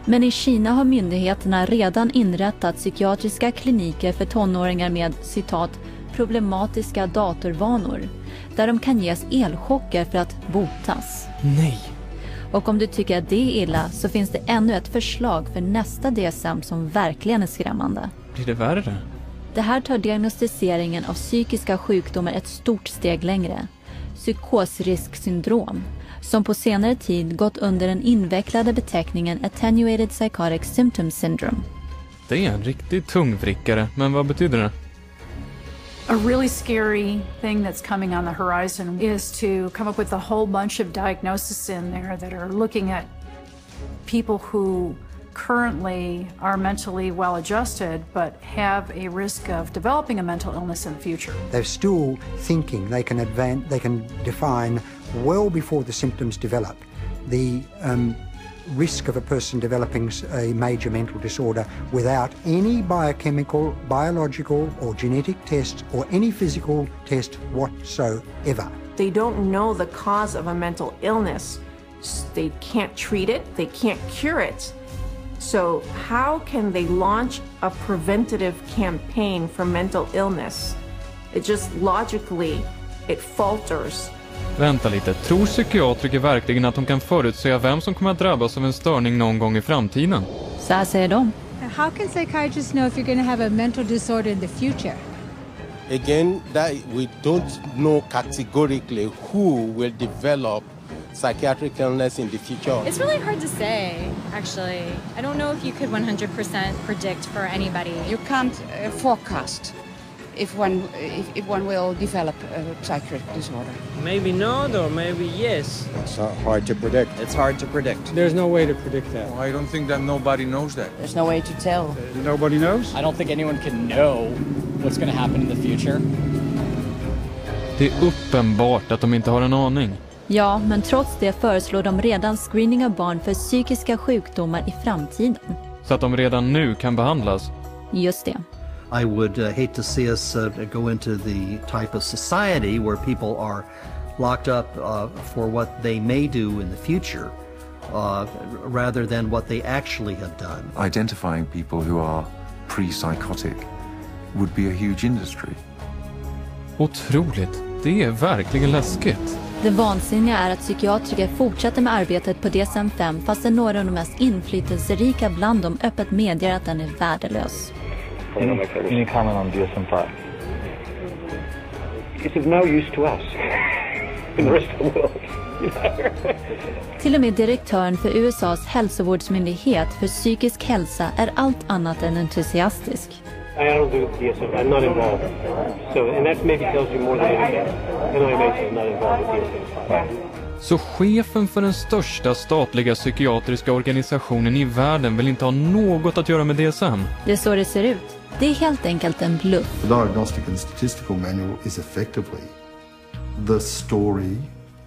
Men i Kina har myndigheterna redan inrättat psykiatriska kliniker för tonåringar med, citat, problematiska datorvanor, där de kan ges elchocker för att botas. Nej! Och om du tycker att det är illa så finns det ännu ett förslag för nästa DSM som verkligen är skrämmande. Blir det värre? Det här tar diagnostiseringen av psykiska sjukdomar ett stort steg längre. Psykosrisksyndrom, som på senare tid gått under den invecklade beteckningen Attenuated Psychotic Symptom Syndrome. Det är en riktigt tungvrickare, men vad betyder det? A really scary thing that's coming on the horizon is to come up with a whole bunch of diagnoses in there that are looking at people who currently are mentally well adjusted but have a risk of developing a mental illness in the future. They're still thinking they can define well before the symptoms develop the risk of a person developing a major mental disorder without any biochemical, biological or genetic test or any physical test whatsoever. They don't know the cause of a mental illness. They can't treat it, they can't cure it. So how can they launch a preventative campaign for mental illness? It just logically, it falters. Vänta lite, tror psykiatriker verkligen att de kan förutsäga vem som kommer att drabbas av en störning någon gång i framtiden? Så här säger de. How can psychiatrists know if you're going to have a mental disorder in the future? Again, that we don't know categorically who will develop psychiatric illness in the future. It's really hard to say, actually. I don't know if you could 100% predict for anybody. You can't forecast if one will develop a psychiatric disorder. Maybe not or maybe yes. It's hard to predict. It's hard to predict. There's no way to predict that. Well, I don't think that nobody knows that. There's no way to tell. Nobody knows? I don't think anyone can know what's going to happen in the future. Det är uppenbart att de inte har en aning. Ja, men trots det föreslår de redan screening av barn för psykiska sjukdomar i framtiden. Så att de redan nu kan behandlas. Just det. I would hate to see us go into the type of society where people are locked up for what they may do in the future rather than what they actually have done. Identifying people who are pre-psychotic would be a huge industry. Otroligt. Det är verkligen läskigt. Det vansinniga är att psykiatriker fortsätter med arbetet på DSM-5 fastän några av de mest inflytelserika bland dem öppet medger att den är värdelös. Any comment on DSM-5? It's of no use to us in the rest of the world. Till och med direktören för USAs hälsovårdsmyndighet för psykisk hälsa är allt annat än entusiastisk. I don't do DSM. I'm not involved. So, and that maybe tells you more than anything. NIMH is not involved with DSM-5. Så chefen för den största statliga psykiatriska organisationen i världen vill inte ha något att göra med DSM? Det är så det ser ut. Det är helt enkelt en bluff. The Diagnostic and Statistical Manual is effectively the story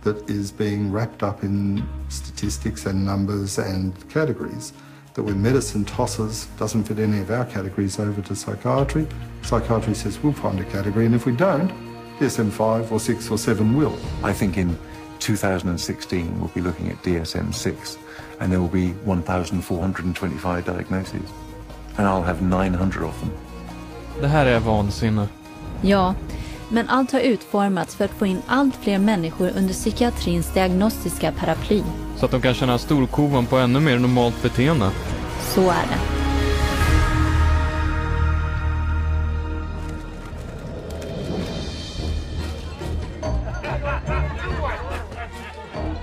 that is being wrapped up in statistics and numbers and categories that when medicine tosses, doesn't fit any of our categories over to psychiatry, psychiatry says we'll find a category, and if we don't, DSM-5 or 6 or 7 will. I think in 2016 we'll be looking at DSM-6 and there will be 1,425 diagnoses and I'll have 900 of them. Det här är vansinne. Ja, men allt har utformats för att få in allt fler människor under psykiatrins diagnostiska paraply. Så att de kan känna storkovan på ännu mer normalt beteende. Så är det.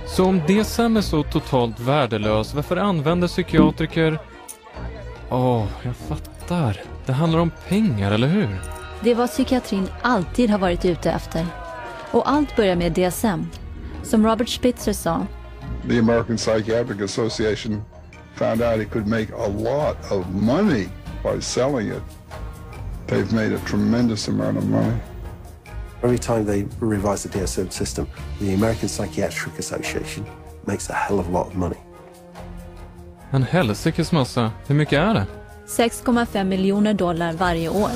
Så om DSM är så totalt värdelös, varför använder psykiatriker... jag fattar. Det handlar om pengar, eller hur? Det är vad psykiatrin alltid har varit ute efter. Och allt börjar med DSM. Som Robert Spitzer sa. The American Psychiatric Association found out it could make a lot of money by selling it. They've made a tremendous amount of money. Every time they revise the DSM system, the American Psychiatric Association makes a hell of a lot of money. En helsikes massa. Hur mycket är det? 6,5 miljoner dollar varje år.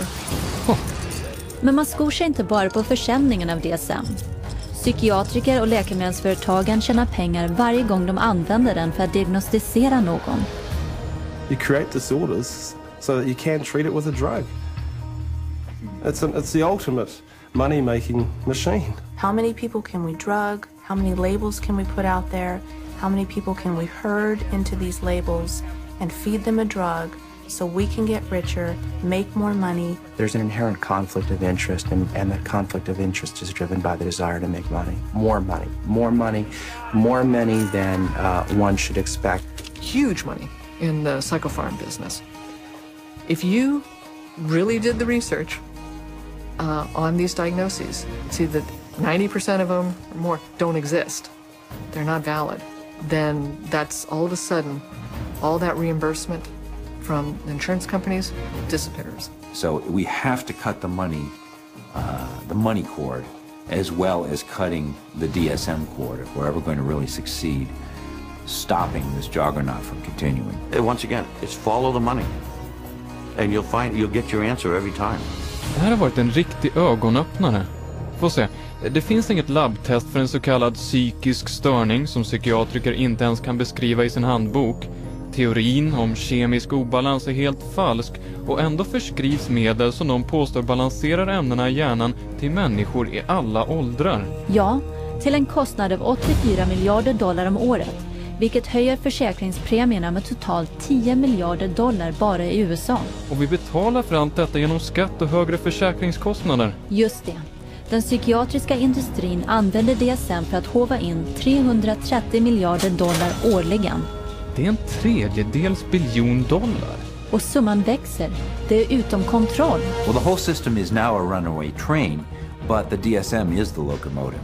Men man skor sig inte bara på försäljningen av DSM. Psykiatriker och läkemedelsföretagen tjänar pengar varje gång de använder den för att diagnostisera någon. You create disorders so that you can treat it with a drug. It's the ultimate money-making machine. How many people can we drug? How many labels can we put out there? How many people can we herd into these labels and feed them a drug so we can get richer, make more money? There's an inherent conflict of interest, and that conflict of interest is driven by the desire to make money. More money, more money, more money than one should expect. Huge money in the psychopharm business. If you really did the research on these diagnoses, see that 90% of them or more don't exist, they're not valid, then that's all of a sudden, all that reimbursement from insurance companies disappears. So we have to cut the money cord, as well as cutting the DSM cord if we're ever going to really succeed stopping this juggernaut from continuing. Once again, it's follow the money. And you'll get your answer every time. Det här har varit en riktig ögonöppnare. Får se. Det finns inget labbtest för en så kallad psykisk störning som psykiatriker inte ens kan beskriva i sin handbok. Teorin om kemisk obalans är helt falsk och ändå förskrivs medel som de påstår balanserar ämnena i hjärnan till människor i alla åldrar. Ja, till en kostnad av 84 miljarder dollar om året, vilket höjer försäkringspremierna med totalt 10 miljarder dollar bara i USA. Och vi betalar för allt detta genom skatt och högre försäkringskostnader. Just det. Den psykiatriska industrin använder DSM för att håva in 330 miljarder dollar årligen. Det är en tredjedels biljon dollar. Och summan växer. Det är utom kontroll. Well, the whole system is now a runaway train, but the DSM is the locomotive.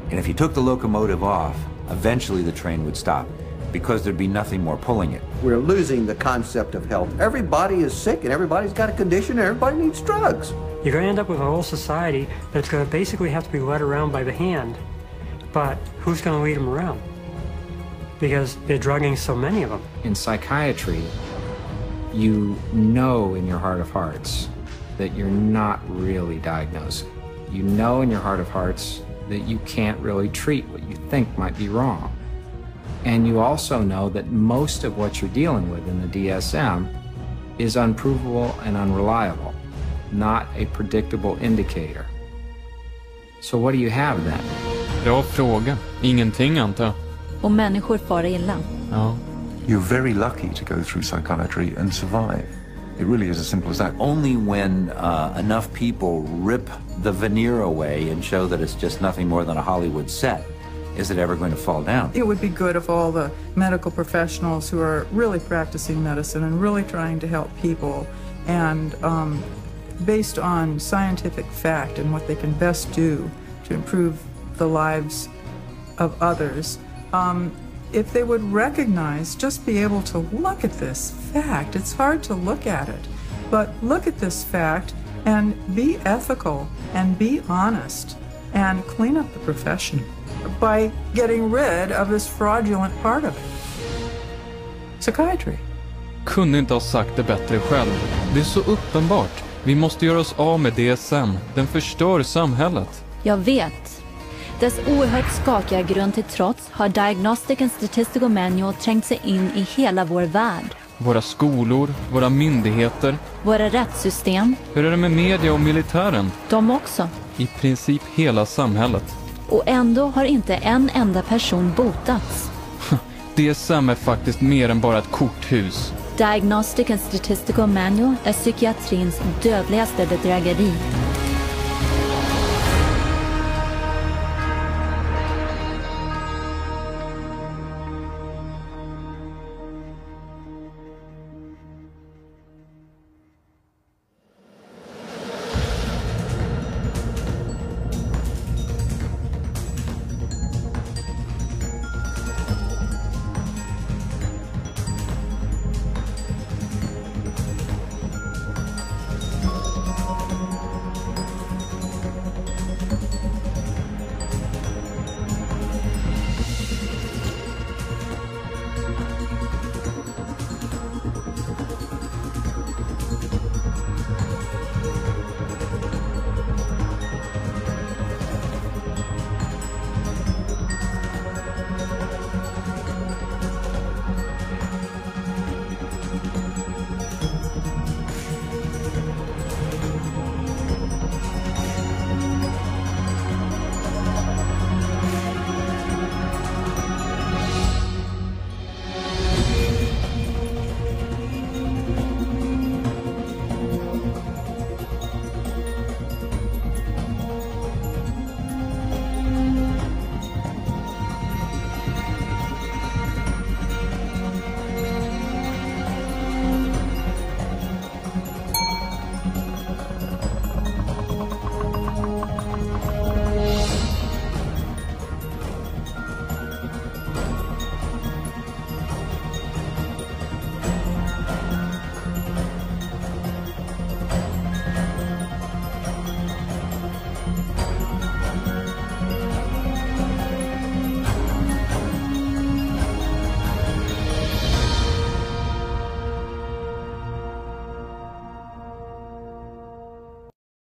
And if you took the locomotive off, eventually the train would stop because there'd be nothing more pulling it. We're losing the concept of health. Everybody is sick and everybody's got a condition and everybody needs drugs. You're going to end up with a whole society that's going to basically have to be led around by the hand. But who's going to lead them around? Because they're drugging so many of them. In psychiatry, you know in your heart of hearts that you're not really diagnosing. You know in your heart of hearts that you can't really treat what you think might be wrong. And you also know that most of what you're dealing with in the DSM is unprovable and unreliable, not a predictable indicator. So what do you have then? Bra fråga. Ingenting, antar jag. Och människor far illa. Ja. You're very lucky to go through psychiatry and survive. It really is as simple as that. Only when enough people rip the veneer away and show that it's just nothing more than a Hollywood set is it ever going to fall down. It would be good if all the medical professionals who are really practicing medicine and really trying to help people and based on scientific fact and what they can best do to improve the lives of others, if they would recognize, just be able to look at this fact. It's hard to look at it, but look at this fact and be ethical and be honest and clean up the profession by getting rid of this fraudulent part of it. Psychiatry. Kunde inte ha sagt det bättre själv. Det är så uppenbart. Vi måste göra oss av med DSM. Den förstör samhället. Jag vet. Dess oerhört skakiga grund till trots har Diagnostic and Statistical Manual trängt sig in i hela vår värld. Våra skolor, våra myndigheter. Våra rättssystem. Hur är det med media och militären? De också. I princip hela samhället. Och ändå har inte en enda person botats. DSM är faktiskt mer än bara ett korthus. Diagnostic and Statistical Manual är psykiatrins dödligaste bedrägeri.